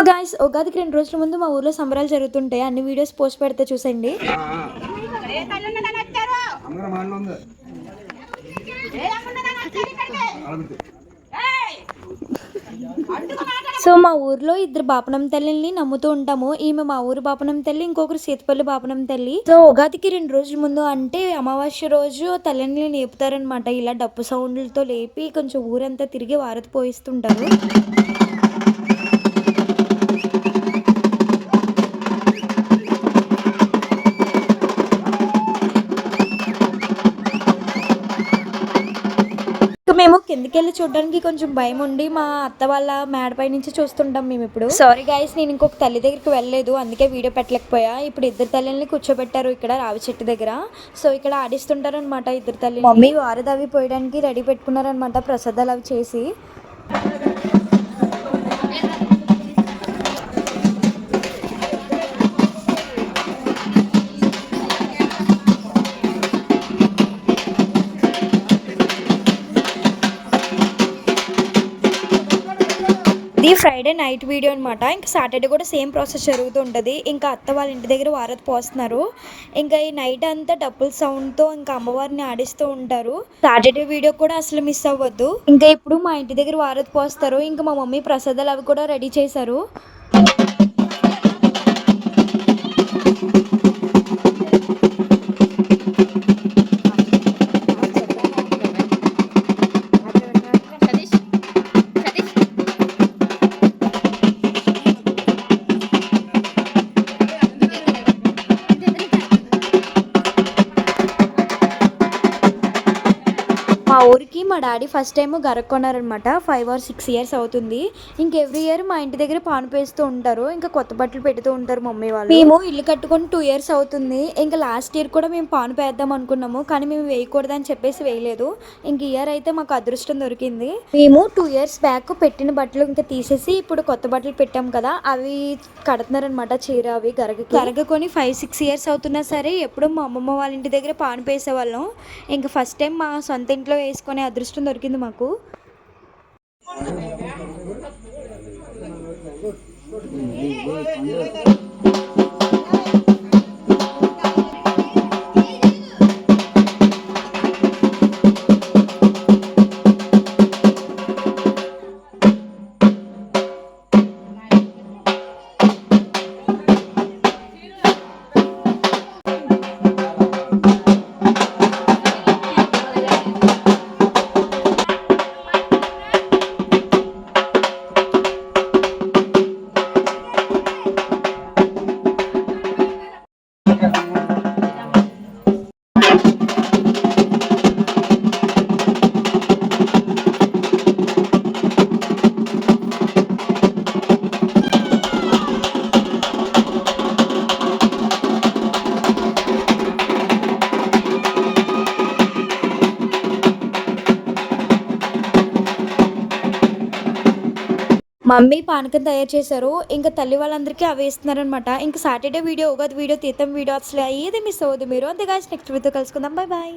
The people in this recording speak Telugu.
గాయ్స్ ఉగాదికి 2 రోజుల ముందు మా ఊర్లో సంబరాలు జరుగుతుంటాయి. అన్ని వీడియోస్ పోస్ట్ పెడితే చూసండి. సో మా ఊర్లో ఇద్దరు బాపనం తల్లిని నమ్ముతూ ఉంటాము. ఈమె మా ఊరు బాపనం తల్లి, ఇంకొకరు సీతపల్లి బాపనం తల్లి. సో ఉగాదికి 2 రోజుల ముందు అంటే అమావాస్య రోజు తల్లిని లేపుతారనమాట. ఇలా డప్పు సౌండ్లతో లేపి కొంచెం ఊరంతా తిరిగి వారతి పోయిస్తుంటారు. మేము కిందకెళ్ళి చూడడానికి కొంచెం భయం ఉండి మా అత్త వాళ్ళ మేడపై నుంచి చూస్తుంటాం మేము ఇప్పుడు. సారీ గైస్, నేను ఇంకొక తల్లి దగ్గరికి వెళ్ళలేదు, అందుకే వీడియో పెట్టలేకపోయా. ఇప్పుడు ఇద్దరు తల్లిని కూర్చోబెట్టారు ఇక్కడ రావి చెట్టు దగ్గర. సో ఇక్కడ ఆడిస్తుంటారు అనమాట ఇద్దరు తల్లి. మమ్మీ వారదవి పోయడానికి రెడీ పెట్టుకున్నారనమాట, ప్రసాదాలు అవి చేసి. ఇది ఫ్రైడే నైట్ వీడియో అనమాట. ఇంకా సాటర్డే కూడా సేమ్ ప్రాసెస్ జరుగుతూ ఉంటుంది. ఇంకా అత్త వాళ్ళ ఇంటి దగ్గర వారధి పోస్తున్నారు. ఇంకా ఈ నైట్ అంతా డబ్బుల సౌండ్తో ఇంకా అమ్మవారిని ఆడిస్తూ ఉంటారు. సాటర్డే వీడియో కూడా అసలు మిస్ అవ్వద్దు. ఇంకా ఇప్పుడు మా ఇంటి దగ్గర వారధి పోస్తారు. ఇంకా మా మమ్మీ ప్రసాదాలు అవి కూడా రెడీ చేశారు. మా ఊరికి మా డాడీ ఫస్ట్ టైం గరగ కొన్నారనమాట. 5 or 6 years అవుతుంది. ఇంక ఎవ్రీ ఇయర్ మా ఇంటి దగ్గర పాను పేస్తూ ఉంటారు. ఇంకా కొత్త బట్టలు పెడుతూ ఉంటారు మమ్మీ వాళ్ళు. మేము ఇల్లు కట్టుకొని 2 years అవుతుంది. ఇంకా లాస్ట్ ఇయర్ కూడా మేము పాను పేద్దాం అనుకున్నాము, కానీ మేము వేయకూడదని చెప్పేసి వేయలేదు. ఇంక ఇయర్ అయితే మాకు అదృష్టం దొరికింది. మేము 2 years బ్యాక్ పెట్టిన బట్టలు ఇంకా తీసేసి ఇప్పుడు కొత్త బట్టలు పెట్టాం కదా, అవి కడుతున్నారనమాట. చీర అవి గరగకొని 5-6 years అవుతున్నా సరే ఎప్పుడు మా అమ్మమ్మ వాళ్ళ ఇంటి దగ్గర పాను పేసేవాళ్ళం. ఇంకా ఫస్ట్ టైం మా సొంత ఇంట్లో వేసుకునే అదృష్టం దొరికింది మాకు. మమ్మీ పానకం తయారు చేశారు. ఇంకా తల్లి వాళ్ళందరికీ అవి వేస్తున్నారనమాట. ఇంకా సాటర్డే వీడియో, ఉగాది వీడియో, తీర్థం వీడియో అసలు ఏది మిస్ అవ్వదు మీరు. అంతే గాయ్స్, నెక్స్ట్ వీడియో కలుసుకుందాం. Bye bye.